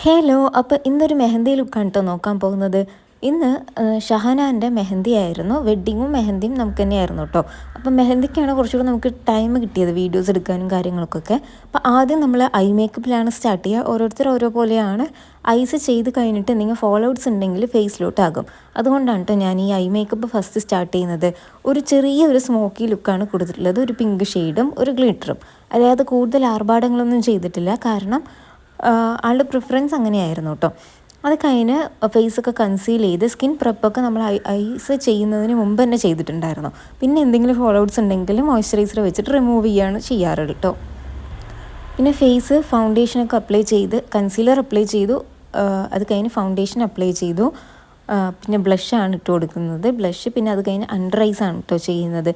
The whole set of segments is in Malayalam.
ഹലോ, അപ്പോൾ ഇന്നൊരു മെഹന്തി ലുക്കാണ് കേട്ടോ നോക്കാൻ പോകുന്നത്. ഇന്ന് ഷഹനാൻ്റെ മെഹന്തി ആയിരുന്നു. വെഡ്ഡിങ്ങും മെഹന്തിയും നമുക്ക് തന്നെയായിരുന്നു കേട്ടോ. അപ്പം മെഹന്തിക്കാണ് കുറച്ചുകൂടി നമുക്ക് ടൈം കിട്ടിയത് വീഡിയോസ് എടുക്കാനും കാര്യങ്ങൾക്കൊക്കെ. അപ്പോൾ ആദ്യം നമ്മൾ ഐ മേക്കപ്പിലാണ് സ്റ്റാർട്ട് ചെയ്യുക. ഓരോരുത്തർ ഓരോ പോലെയാണ്. ഐസ് ചെയ്ത് കഴിഞ്ഞിട്ട് എന്തെങ്കിലും ഫോളോ ഔട്ട്സ് ഉണ്ടെങ്കിൽ ഫേസിലോട്ടാകും. അതുകൊണ്ടാണ് കേട്ടോ ഞാൻ ഈ ഐ മേക്കപ്പ് ഫസ്റ്റ് സ്റ്റാർട്ട് ചെയ്യുന്നത്. ഒരു ചെറിയൊരു സ്മോക്കി ലുക്കാണ് കൊടുത്തിട്ടുള്ളത്. ഒരു പിങ്ക് ഷെയ്ഡും ഒരു ഗ്ലിറ്ററും. അതായത് കൂടുതൽ ആർഭാടങ്ങളൊന്നും ചെയ്തിട്ടില്ല. കാരണം ആളുടെ പ്രിഫറൻസ് അങ്ങനെയായിരുന്നു കേട്ടോ. അത് കഴിഞ്ഞ് ഫേസൊക്കെ കൺസീൽ ചെയ്ത് സ്കിൻ പ്രെപ്പൊക്കെ നമ്മൾ ഐസ് ചെയ്യുന്നതിന് മുമ്പ് തന്നെ ചെയ്തിട്ടുണ്ടായിരുന്നു. പിന്നെ എന്തെങ്കിലും ഫോളോ ഔട്ട്സ് ഉണ്ടെങ്കിൽ മോയ്സ്ചറൈസർ വെച്ചിട്ട് റിമൂവ് ചെയ്യുകയാണ് ചെയ്യാറ് കേട്ടോ. പിന്നെ ഫേസ് ഫൗണ്ടേഷനൊക്കെ അപ്ലൈ ചെയ്ത് കൺസീലർ അപ്ലൈ ചെയ്തു. അത് കഴിഞ്ഞ് ഫൗണ്ടേഷൻ അപ്ലൈ ചെയ്തു. പിന്നെ ബ്ലഷാണ് ഇട്ട് കൊടുക്കുന്നത്. ബ്ലഷ് പിന്നെ അത് കഴിഞ്ഞ് അണ്ടർ ഐസാണ് കേട്ടോ ചെയ്യുന്നത്.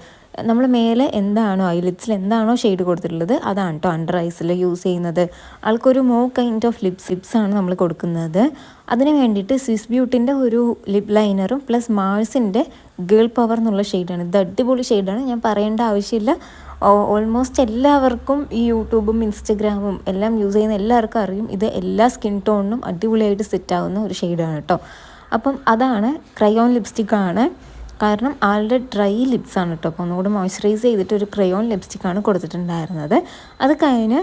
നമ്മൾ മേലെ എന്താണോ ഐലിഡ്സിൽ എന്താണോ ഷെയ്ഡ് കൊടുത്തിട്ടുള്ളത് അതാണ് കേട്ടോ അണ്ടർ ഐസിൽ യൂസ് ചെയ്യുന്നത്. ആൾക്കൊരു കൈൻഡ് ഓഫ് ലിപ്സാണ് നമ്മൾ കൊടുക്കുന്നത്. അതിന് വേണ്ടിയിട്ട് സ്വിസ് ബ്യൂട്ടിൻ്റെ ഒരു ലിപ് ലൈനറും പ്ലസ് മാൾസിൻ്റെ ഗേൾ പവർ എന്നുള്ള ഷെയ്ഡാണ്. ഇത് അടിപൊളി ഷെയ്ഡാണ്, ഞാൻ പറയേണ്ട ആവശ്യമില്ല. ഓൾമോസ്റ്റ് എല്ലാവർക്കും ഈ യൂട്യൂബും ഇൻസ്റ്റഗ്രാമും എല്ലാം യൂസ് ചെയ്യുന്ന എല്ലാവർക്കും അറിയും. ഇത് എല്ലാ സ്കിൻ ടോണിനും അടിപൊളിയായിട്ട് സെറ്റ് ആവുന്ന ഒരു ഷെയ്ഡാണ് കേട്ടോ. അപ്പം അതാണ് ക്രയോൺ ലിപ്സ്റ്റിക്കാണ്. കാരണം ആളുടെ ഡ്രൈ ലിപ്സാണ് കേട്ടോ. അപ്പോൾ ഒന്നുകൂടി മോയ്സ്ചറൈസ് ചെയ്തിട്ട് ഒരു ക്രയോൺ ലിപ്സ്റ്റിക്കാണ് കൊടുത്തിട്ടുണ്ടായിരുന്നത്. അത് കഴിഞ്ഞ്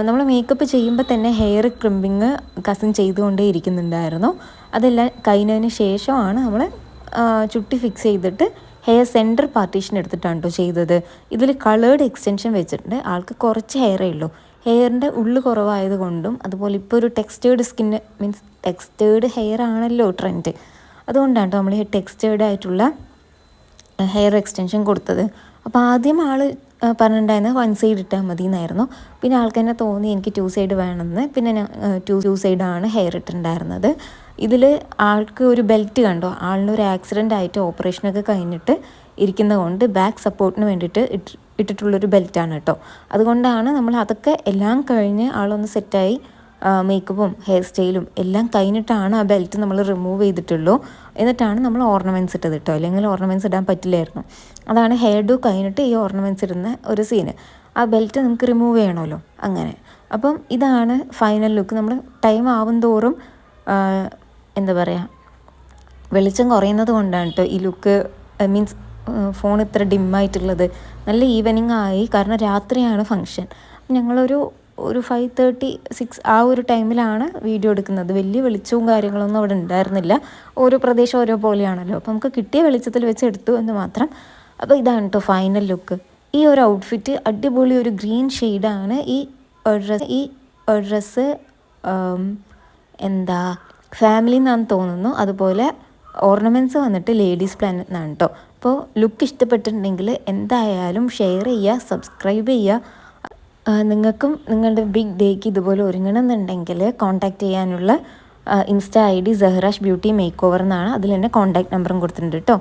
നമ്മൾ മേക്കപ്പ് ചെയ്യുമ്പോൾ തന്നെ ഹെയർ ക്രിമ്പിങ് കസിൻ ചെയ്തുകൊണ്ടേ ഇരിക്കുന്നുണ്ടായിരുന്നു. അതെല്ലാം കഴിഞ്ഞതിന് ശേഷമാണ് നമ്മൾ ചുട്ടി ഫിക്സ് ചെയ്തിട്ട് ഹെയർ സെൻറ്റർ പാർട്ടീഷൻ എടുത്തിട്ടാണ് കേട്ടോ ചെയ്തത്. ഇതിൽ കളേർഡ് എക്സ്റ്റൻഷൻ വെച്ചിട്ടുണ്ട്. ആൾക്ക് കുറച്ച് ഹെയറേ ഉള്ളൂ. ഹെയറിൻ്റെ ഉള്ളു കുറവായതുകൊണ്ടും അതുപോലെ ഇപ്പോൾ ഒരു textured skin means textured hair ആണല്ലോ ട്രെൻഡ്. അതുകൊണ്ടാണ് കേട്ടോ നമ്മൾ ഈ ടെക്സ്റ്റേർഡ് ആയിട്ടുള്ള ഹെയർ എക്സ്റ്റൻഷൻ കൊടുത്തത്. അപ്പോൾ ആദ്യം ആൾ പറഞ്ഞിട്ടുണ്ടായിരുന്നത് 1 സൈഡ് ഇട്ടാൽ മതി എന്നായിരുന്നു. പിന്നെ ആൾക്ക് തന്നെ തോന്നി എനിക്ക് 2 സൈഡ് വേണമെന്ന്. പിന്നെ ടു സൈഡാണ് ഹെയർ ഇട്ടിട്ടുണ്ടായിരുന്നത്. ഇതിൽ ആൾക്ക് ഒരു ബെൽറ്റ് കണ്ടോ, ആളിനൊരു ആക്സിഡൻ്റ് ആയിട്ട് ഓപ്പറേഷനൊക്കെ കഴിഞ്ഞിട്ട് ഇരിക്കുന്നത് കൊണ്ട് ബാക്ക് സപ്പോർട്ടിന് വേണ്ടിയിട്ട് ഇട്ടിട്ടുള്ളൊരു ബെൽറ്റാണ് കേട്ടോ. അതുകൊണ്ടാണ് നമ്മൾ അതൊക്കെ എല്ലാം കഴിഞ്ഞ് ആളൊന്ന് സെറ്റായി മേക്കപ്പും ഹെയർ സ്റ്റൈലും എല്ലാം കഴിഞ്ഞിട്ടാണ് ആ ബെൽറ്റ് നമ്മൾ റിമൂവ് ചെയ്തിട്ടുള്ളൂ. എന്നിട്ടാണ് നമ്മൾ ഓർണമെൻറ്റ്സ് ഇട്ടത് കേട്ടോ. അല്ലെങ്കിൽ ഓർണമെൻറ്റ്സ് ഇടാൻ പറ്റില്ലായിരുന്നു. അതാണ് ഹെയർ ഡു കഴിഞ്ഞിട്ട് ഈ ഓർണമെൻറ്റ്സ് ഇടുന്ന ഒരു സീന്. ആ ബെൽറ്റ് നമുക്ക് റിമൂവ് ചെയ്യണമല്ലോ അങ്ങനെ. അപ്പം ഇതാണ് ഫൈനൽ ലുക്ക്. നമ്മൾ ടൈം ആവും തോറും എന്താ പറയുക, വെളിച്ചം കുറയുന്നത് കൊണ്ടാണ് കേട്ടോ ഈ ലുക്ക് മീൻസ് ഫോൺ ഇത്ര ഡിമ്മായിട്ടുള്ളത്. നല്ല ഈവനിങ് ആയി, കാരണം രാത്രിയാണ് ഫങ്ഷൻ. ഞങ്ങളൊരു 5:30, 6 ആ ഒരു ടൈമിലാണ് വീഡിയോ എടുക്കുന്നത്. വലിയ വെളിച്ചവും കാര്യങ്ങളൊന്നും അവിടെ ഉണ്ടായിരുന്നില്ല. ഓരോ പ്രദേശം ഓരോ പോലെയാണല്ലോ. അപ്പോൾ നമുക്ക് കിട്ടിയ വെളിച്ചത്തിൽ വെച്ച് എടുത്തു എന്ന് മാത്രം. അപ്പോൾ ഇതാണ് കേട്ടോ ഫൈനൽ ലുക്ക്. ഈ ഒരു ഔട്ട്ഫിറ്റ് അടിപൊളി ഒരു ഗ്രീൻ ഷെയ്ഡാണ്. ഈ ഡ്രസ്സ് എന്താ ഫാമിലി എന്നാണ് തോന്നുന്നു. അതുപോലെ ഓർണമെൻറ്റ്സ് വന്നിട്ട് ലേഡീസ് പ്ലാനറ്റ് എന്നാണ് കേട്ടോ. അപ്പോൾ ലുക്ക് ഇഷ്ടപ്പെട്ടിട്ടുണ്ടെങ്കിൽ എന്തായാലും ഷെയർ ചെയ്യുക, സബ്സ്ക്രൈബ് ചെയ്യുക. നിങ്ങൾക്കും നിങ്ങളുടെ ബിഗ് ഡേക്ക് ഇതുപോലെ ഒരുങ്ങണമെന്നുണ്ടെങ്കിൽ കോൺടാക്റ്റ് ചെയ്യാനുള്ള insta ID Sahrash beauty makeover എന്നാണ്. അതിൽ എൻ്റെ കോൺടാക്റ്റ് നമ്പറും കൊടുത്തിട്ടുണ്ട് കേട്ടോ.